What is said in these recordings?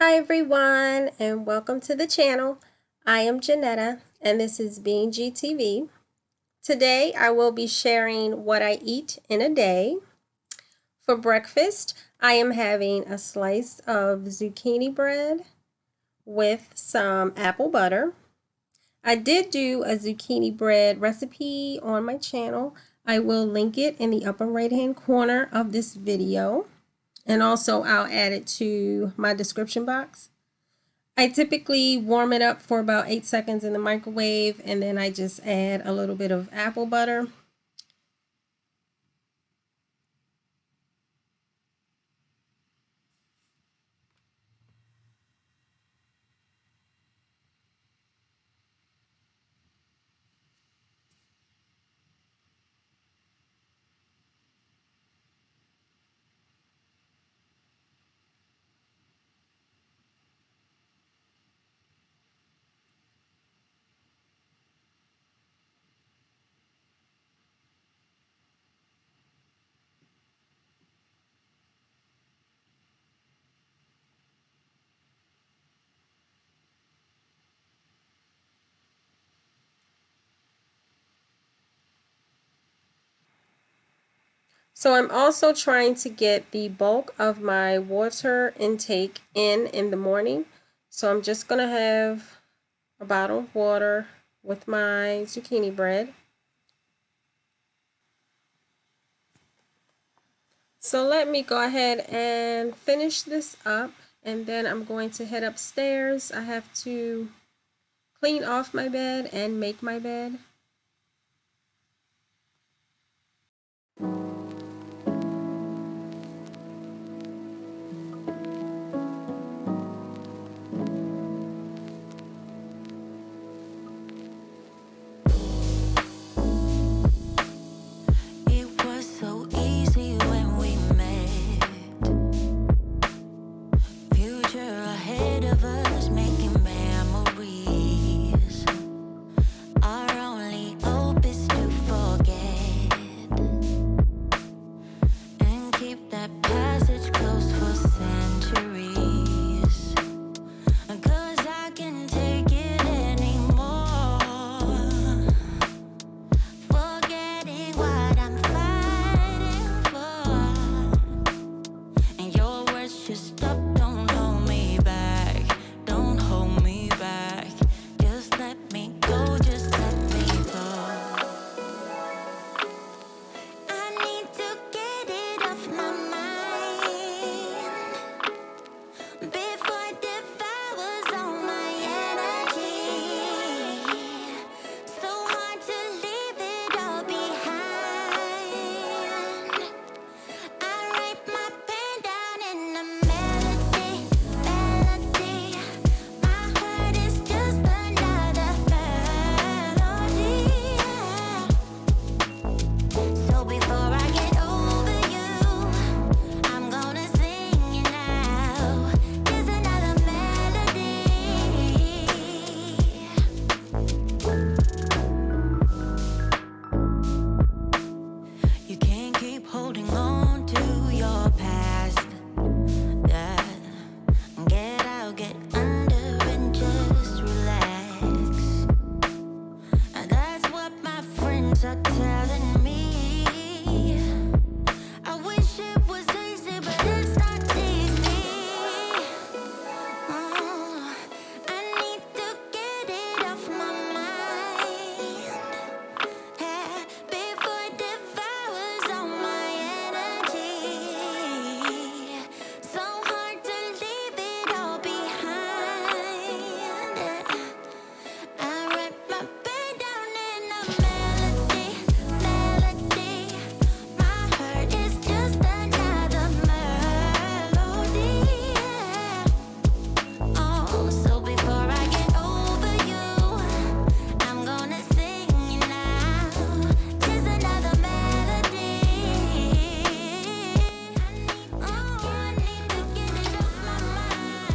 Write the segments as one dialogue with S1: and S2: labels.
S1: Hi everyone and welcome to the channel. I am Gennetta and this is Being GTV. Today I will be sharing what I eat in a day. For breakfast, I am having a slice of zucchini bread with some apple butter. I did do a zucchini bread recipe on my channel. I will link it in the upper right hand corner of this video, and also I'll add it to my description box. I typically warm it up for about 8 seconds in the microwave, and then I just add a little bit of apple butter. So I'm also trying to get the bulk of my water intake in the morning. So I'm just going to have a bottle of water with my zucchini bread. So let me go ahead and finish this up, and then I'm going to head upstairs. I have to clean off my bed and make my bed.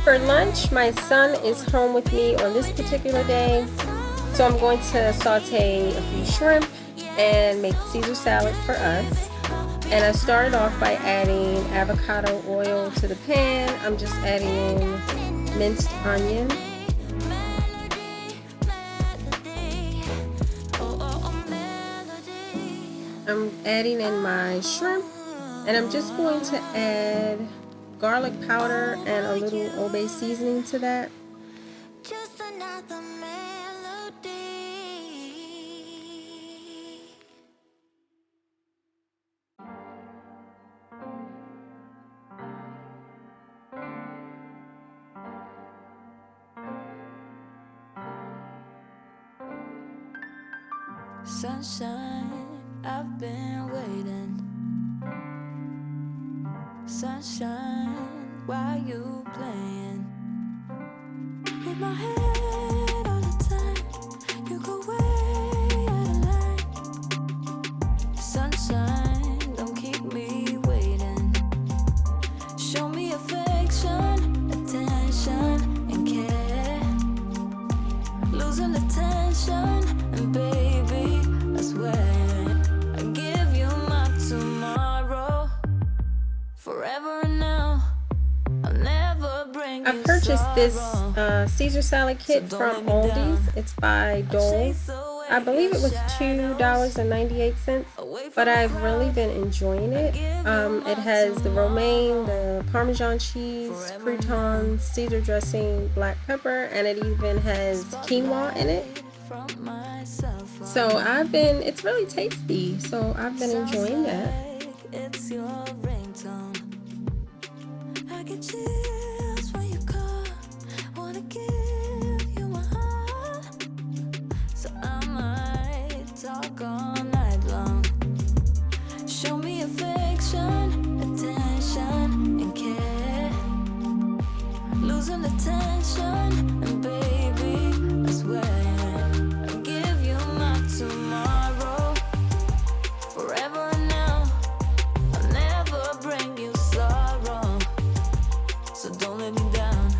S1: For lunch, my son is home with me on this particular day, so I'm going to saute a few shrimp and make Caesar salad for us. And I started off by adding avocado oil to the pan. I'm just adding in minced onion. I'm adding in my shrimp, and I'm just going to add garlic powder and a little Old Bay seasoning to that.
S2: Just another melody. Sunshine, I've been waiting. Sunshine, why you playing with my head all the time? You go way out of line. Sunshine, don't keep me waiting. Show me affection, attention, and care. Losing the tension, and baby, I swear I give you my tomorrow. Forever and now, I'll never bring
S1: I
S2: you
S1: purchased this
S2: sorrow.
S1: Caesar salad kit
S2: So don't
S1: from
S2: let me down.
S1: Aldi's. It's by Dole. I believe it was $2.98, but I've really been enjoying it. It has the romaine, the Parmesan cheese, croutons, Caesar dressing, black pepper, and it even has quinoa in it. So it's really tasty. So I've been enjoying that.
S2: It's your ringtone. I get chills when you call. Wanna give you my heart. So I might talk all night long. Show me affection, attention, and care. Losing the tension, and baby, I swear I'll give you my tomorrow. Forever and now, I'll never bring you sorrow. So don't let me down.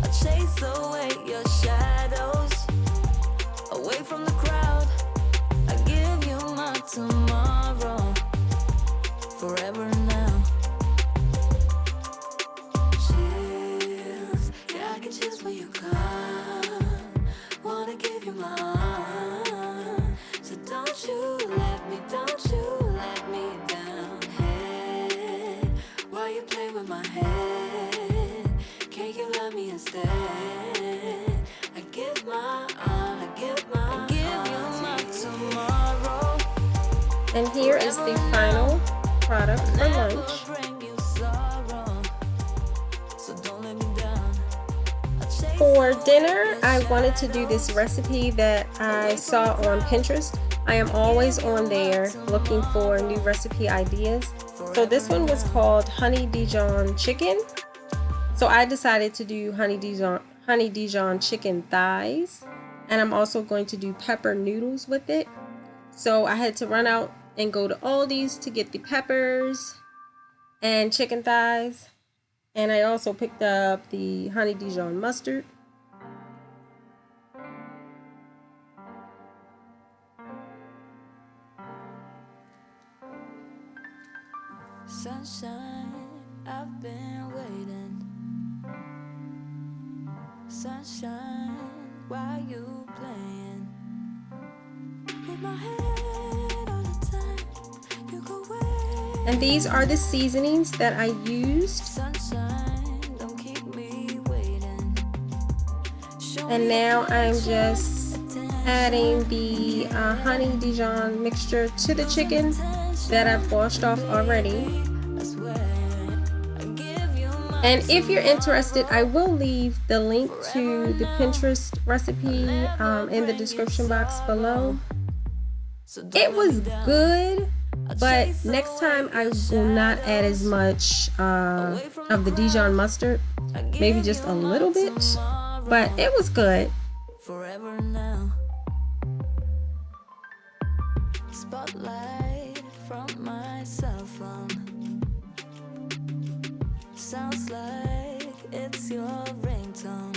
S2: I'll chase away your shadows, away from the crowd. I give you my tomorrow. Forever and now. Chills, yeah, I get chills when you come. Wanna give you my heart. So don't you let me down. Hey, why you play with my head? Can't you love me instead? I give my all, I give you my tomorrow.
S1: And here is the final product for lunch. For dinner, I wanted to do this recipe that I saw on Pinterest. I am always on there looking for new recipe ideas. So this one was called honey Dijon chicken. So I decided to do honey Dijon chicken thighs, and I'm also going to do pepper noodles with it. So I had to run out and go to Aldi's to get the peppers and chicken thighs. And I also picked up the honey Dijon mustard.
S2: Sunshine, I've been waiting. Sunshine, why you playing with my head all the time? You go way.
S1: And these are the seasonings that I used.
S2: Sunshine, don't keep me waiting.
S1: And now I'm just adding the honey Dijon mixture to the chicken that I've washed off already. And if you're interested, I will leave the link to the Pinterest recipe in the description box below. It was good, but next time I will not add as much of the Dijon mustard, maybe just a little bit, but it was good.
S2: Forever now. Spotlight from my cell phone. Sounds like it's your ringtone.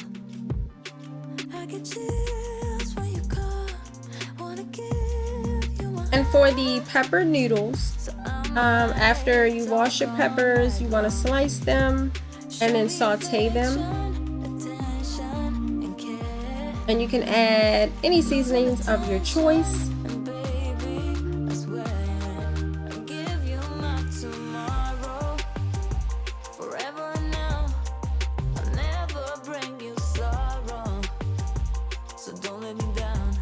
S2: I get chills when you call. Wanna give you my.
S1: And for the pepper noodles, after you wash your peppers, you want to slice them and then saute them. And you can add any seasonings of your choice.
S2: And baby, I swear, I'll give you my tomorrow. Forever and now, I'll never bring you sorrow. So don't let me down.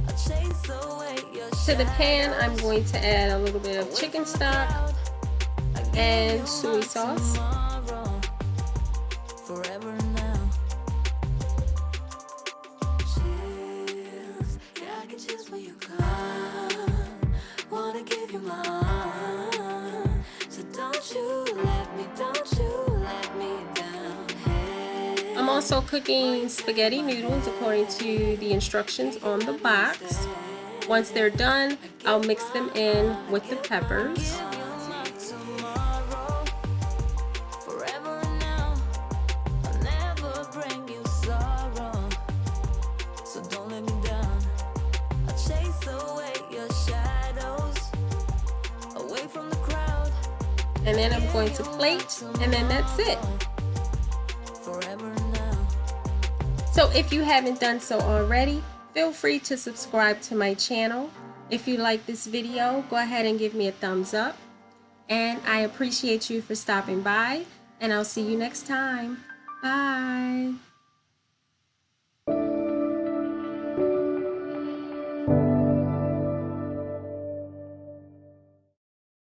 S2: I'll chase away your
S1: To the pan, I'm going to add a little bit of chicken stock and soy sauce.
S2: Forever and now. Chills, yeah, I can chills when you come. Wanna give you my arm. So don't you let me down. Hey.
S1: I'm also cooking spaghetti noodles according to the instructions on the box. Once they're done, I'll mix them in with the peppers. And then I'm going to plate, and then that's it. So if you haven't done so already, feel free to subscribe to my channel. If you like this video, go ahead and give me a thumbs up. And I appreciate you for stopping by, and I'll see you next time. Bye.